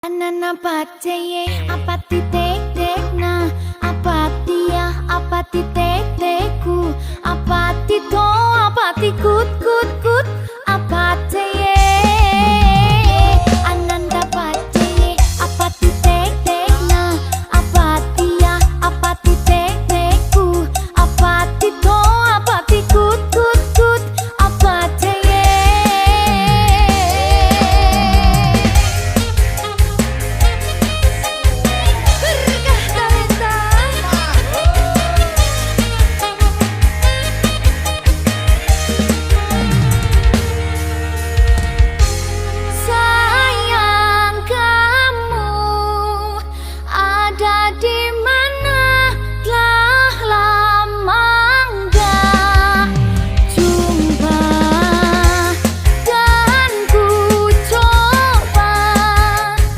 Anana pacaye apati tek tek na apati ya apati tek teku apati to apati kut